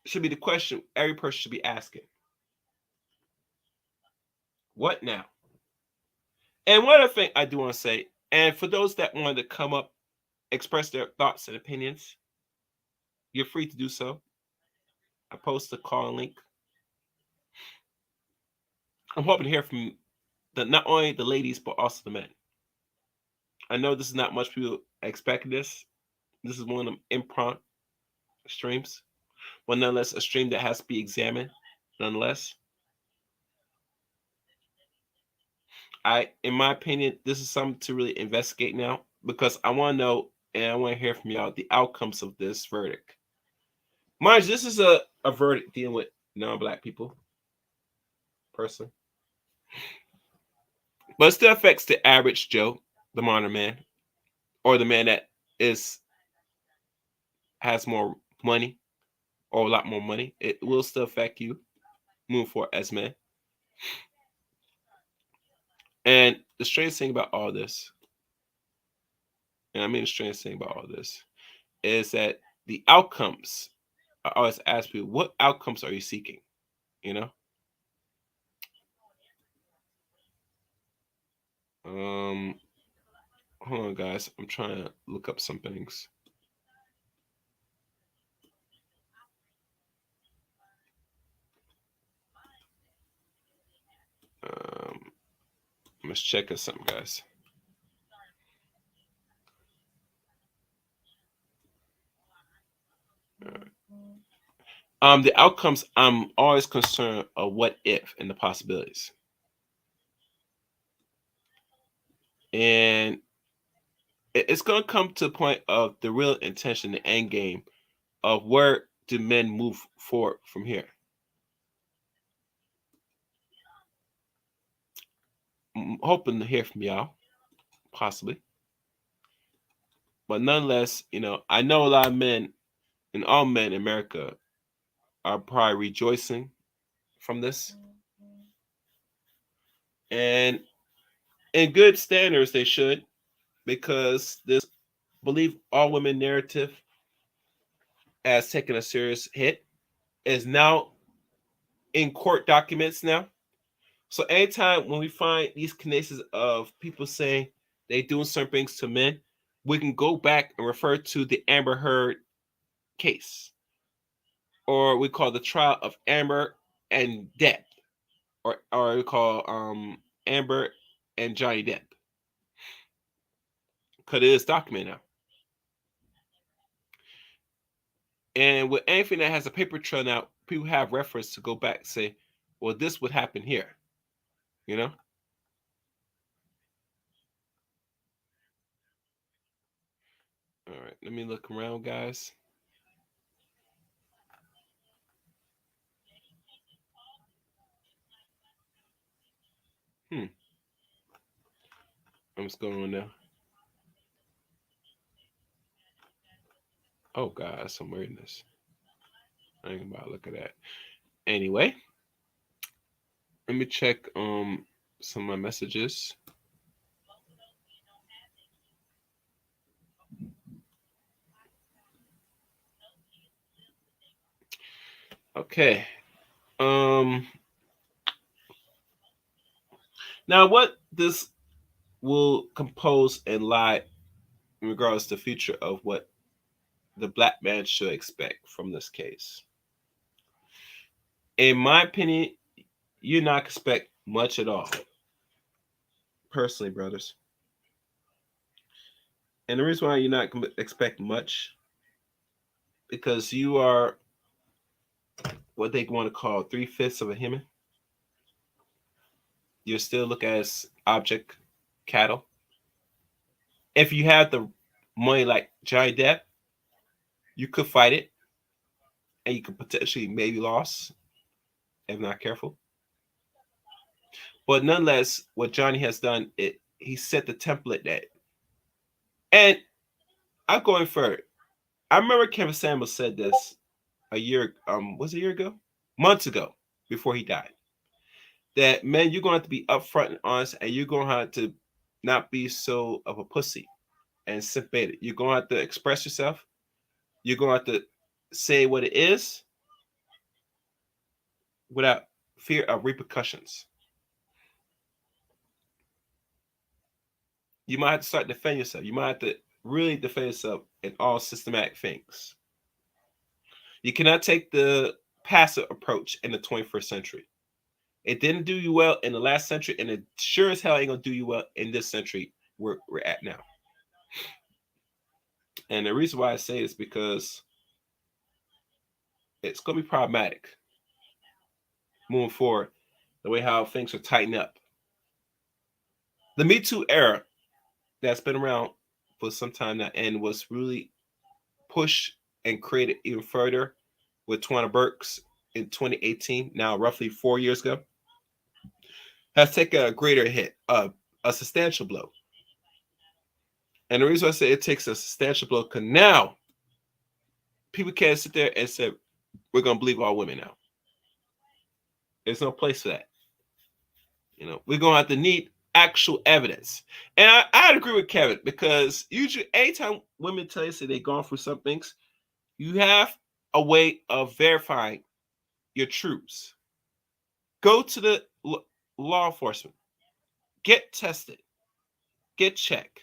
[SPEAKER 1] should be the question every person should be asking. What now? And one other thing I do want to say, and for those that want to come up, express their thoughts and opinions, you're free to do so. I post the call link. I'm hoping to hear from not only the ladies but also the men. I know this is not much people expect this. This is one of them impromptu streams, but nonetheless a stream that has to be examined. Nonetheless, in my opinion, this is something to really investigate now because I want to know and I want to hear from y'all the outcomes of this verdict. Mind you, this is a verdict dealing with non-black people, person, but it still affects the average Joe, the modern man, or the man that has more money or a lot more money. It will still affect you moving forward as men. And the strange thing about all this, and I mean the strange thing about all this, is that the outcomes, I always ask people, what outcomes are you seeking? You know? Hold on, guys. I'm trying to look up some things. Let's check us something, guys. The outcomes, I'm always concerned of what if and the possibilities. And it's going to come to the point of the real intention, the end game of where do men move forward from here. I'm hoping to hear from y'all, possibly. But nonetheless, I know a lot of men and all men in America are probably rejoicing from this. And in good standards, they should, because this believe all women narrative as taking a serious hit is now in court documents now. So anytime when we find these cases of people saying they doing certain things to men, we can go back and refer to the Amber Heard case, or we call the trial of Amber and Depp, or we call Amber and Johnny Depp, because it is documented now. And with anything that has a paper trail now, people have reference to go back and say, well, this would happen here, you know? All right, let me look around, guys. What's going on now? Oh, God, some weirdness. I ain't about to look at that. Anyway, let me check some of my messages. Okay. Now what this will compose and lie in regards to the future of what the black man should expect from this case. In my opinion, you not expect much at all. Personally, brothers. And the reason why you're not expect much, because you are what they want to call 3/5 of a human. You're still looked at as object cattle. If you have the money like Johnny Depp, you could fight it, and you could potentially maybe lose if not careful. But nonetheless, what Johnny has done, he set the template that, and I'm going further. I remember Kevin Samuels said this a year, was it a year ago? Months ago, before he died. That man, you're gonna have to be upfront and honest, and you're gonna have to not be so of a pussy and simp-baited. You're gonna have to express yourself. You're gonna have to say what it is without fear of repercussions. You might have to start defending yourself. You might have to really defend yourself in all systematic things. You cannot take the passive approach in the 21st century. It didn't do you well in the last century, and it sure as hell ain't gonna do you well in this century we're at now. And the reason why I say is because it's gonna be problematic moving forward, the way how things are tightened up. The Me Too era that's been around for some time now and was really pushed and created even further with Twana Burks in 2018, now roughly 4 years ago, has taken a greater hit, a substantial blow. And the reason I say it takes a substantial blow, because now people can't sit there and say, we're going to believe all women now. There's no place for that. We're going to have to need actual evidence. And I'd agree with Kevin, because usually anytime women tell you they've gone through some things, you have a way of verifying your truths. Go to the law enforcement. Get tested. Get checked.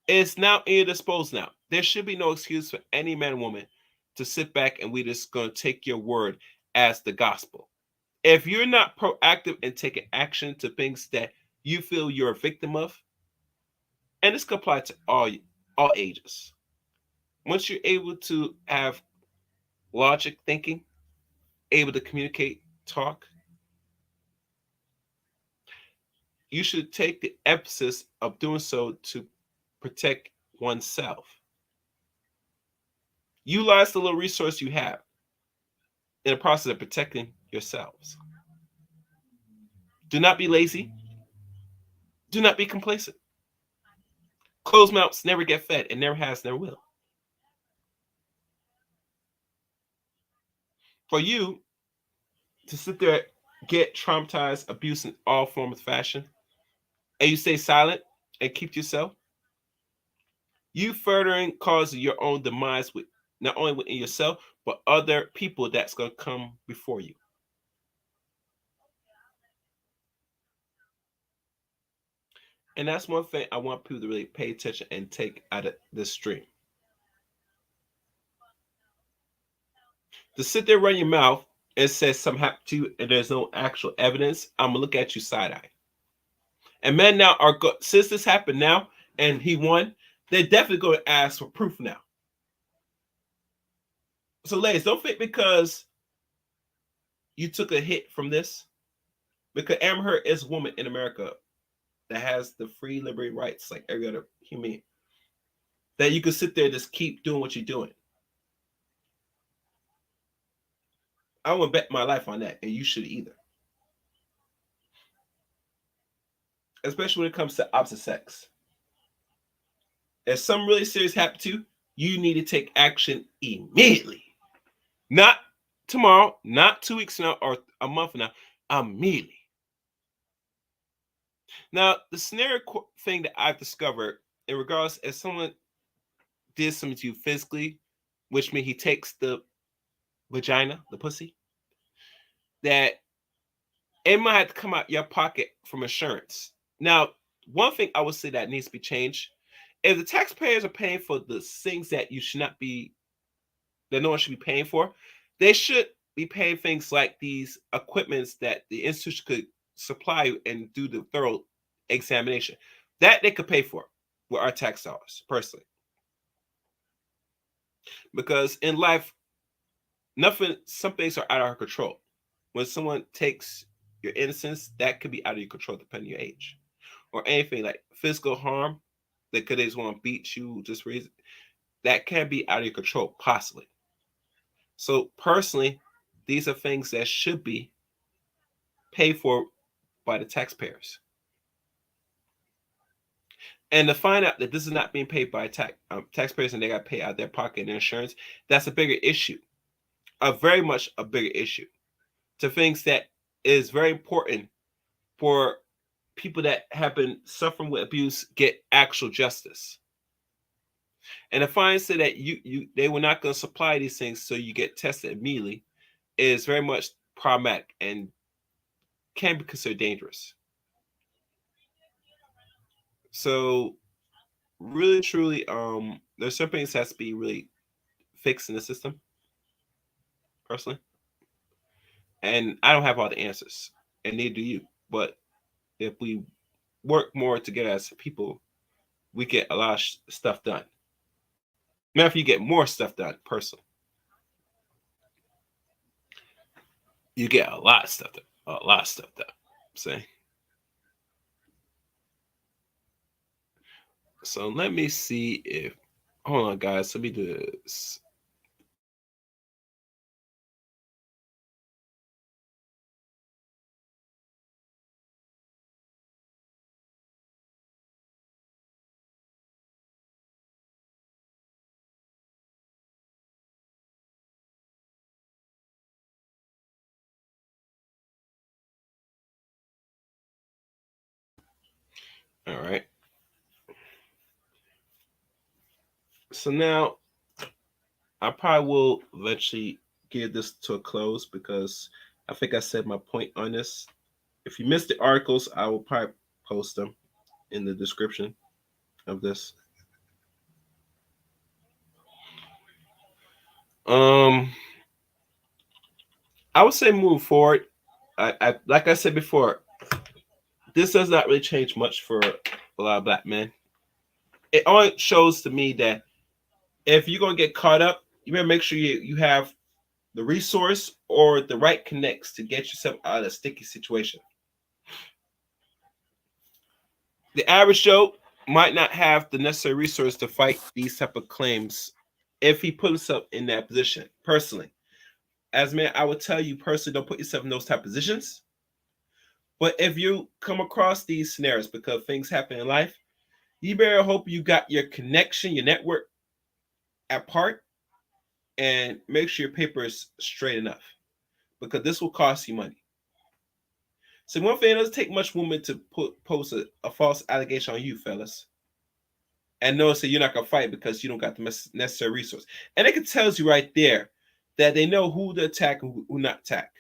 [SPEAKER 1] It's now in your disposal now. There should be no excuse for any man or woman to sit back and we just going to take your word as the gospel. If you're not proactive in taking action to things that you feel you're a victim of, and this can apply to all ages. Once you're able to have logic thinking, able to communicate, talk, you should take the emphasis of doing so to protect oneself. Utilize the little resource you have in the process of protecting yourselves. Do not be lazy. Do not be complacent. Closed mouths never get fed, and never has, never will. For you to sit there, get traumatized, abuse in all forms of fashion, and you stay silent and keep to yourself, you furthering cause your own demise with not only within yourself, but other people that's going to come before you. And that's one thing I want people to really pay attention and take out of this stream. To sit there, run your mouth, and say something happened to you, and there's no actual evidence, I'm gonna look at you side eye. And men now are since this happened now, and he won, they're definitely going to ask for proof now. So, ladies, don't think because you took a hit from this, because Amber Heard is a woman in America that has the free liberty rights like every other human, that you could sit there and just keep doing what you're doing. I wouldn't bet my life on that, and you should either. Especially when it comes to opposite sex. If something really serious happened to you, you need to take action immediately. Not tomorrow, not 2 weeks from now, or a month from now. Immediately. Now, the scenario thing that I've discovered in regards if someone did something to you physically, which means he takes the vagina, the pussy, that it might have to come out your pocket from insurance. Now, one thing I would say that needs to be changed: if the taxpayers are paying for the things that you should not be, that no one should be paying for, they should be paying things like these equipments that the institution could supply you and do the thorough examination. That they could pay for with our tax dollars, personally. Because in life, some things are out of our control. When someone takes your innocence, that could be out of your control depending on your age. Or anything like physical harm, that could just want to beat you, just reason that can be out of your control, possibly. So personally, these are things that should be paid for by the taxpayers. And to find out that this is not being paid by taxpayers and they got to pay out their pocket and insurance, that's a bigger issue, very much a bigger issue. To things that is very important for people that have been suffering with abuse get actual justice. And if I say that they were not going to supply these things so you get tested immediately, is very much problematic and can be considered dangerous. So really truly, there's some things that has to be really fixed in the system, personally. And I don't have all the answers, and neither do you. But if we work more together as people, we get a lot of stuff done. Matter if you get more stuff done, personally, you get a lot of stuff done. A lot of stuff done. See. So let me see if. Hold on, guys. Let me do this. All right. So now I probably will eventually give this to a close because I think I said my point on this. If you missed the articles, I will probably post them in the description of this. Um, I would say moving forward, I like I said before, this does not really change much for a lot of black men. It only shows to me that if you're gonna get caught up, you better make sure you have the resource or the right connects to get yourself out of a sticky situation. The average Joe might not have the necessary resource to fight these type of claims if he put himself in that position. Personally, as man, I would tell you personally, don't put yourself in those type of positions. But if you come across these scenarios because things happen in life, you better hope you got your connection, your network at part, and make sure your paper is straight enough because this will cost you money. So one thing, it doesn't take much woman to post a false allegation on you, fellas, and notice that you're not gonna fight because you don't got the necessary resource. And it can tells you right there that they know who to attack and who not attack.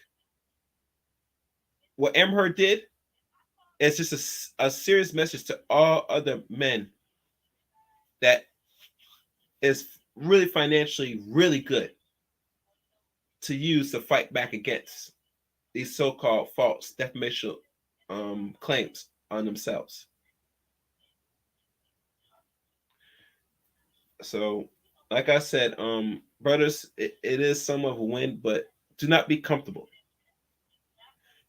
[SPEAKER 1] What Amber Heard did is just a serious message to all other men that is really financially really good to use to fight back against these so-called false defamation claims on themselves. So like I said, brothers, it is somewhat of a win, but do not be comfortable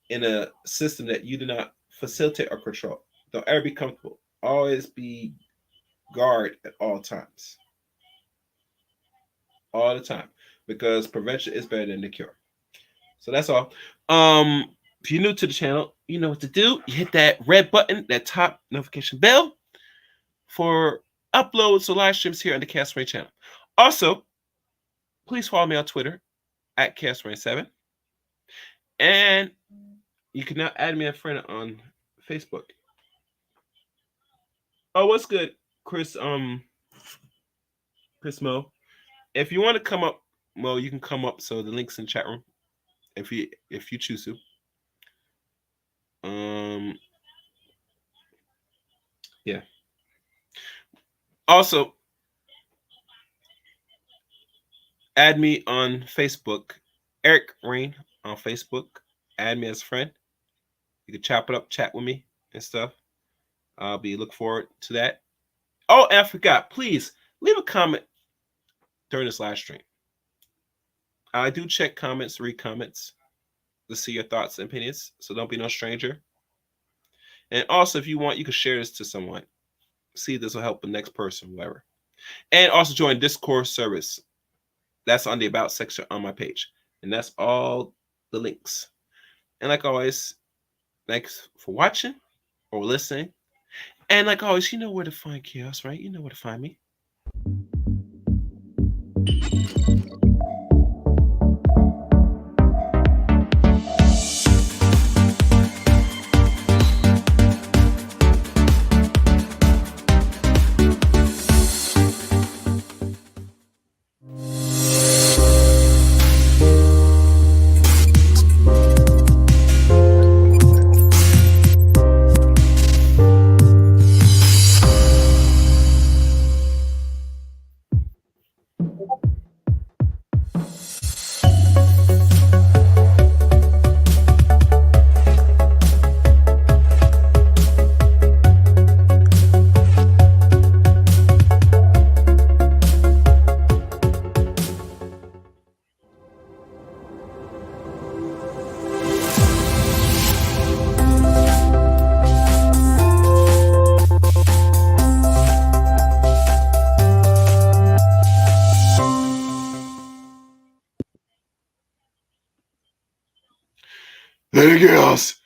[SPEAKER 1] in a system that you do not facilitate or control. Don't ever be comfortable. Always be guard at all times, all the time, because prevention is better than the cure. So that's all. Um, if you're new to the channel, you know what to do. You hit that red button, that top notification bell for uploads or live streams here on the Castaway channel. Also, please follow me on Twitter at Castaway7. And you can now add me a friend on Facebook. Oh, what's good, Chris? Chris Mo. If you want to come up, Mo, you can come up. So the link's in the chat room if you choose to. Yeah. Also, add me on Facebook, Eric Rain on Facebook. Add me as a friend. You can chop it up, chat with me and stuff. I'll be look forward to that. Oh, and I forgot. Please leave a comment during this live stream. I do check comments, read comments to see your thoughts and opinions. So don't be no stranger. And also, if you want, you can share this to someone. See if this will help the next person, whatever. And also join Discord service. That's on the About section on my page. And that's all the links. And like always, thanks for watching or listening. And like always, you know where to find Chaos, right? You know where to find me. Lady Chaos,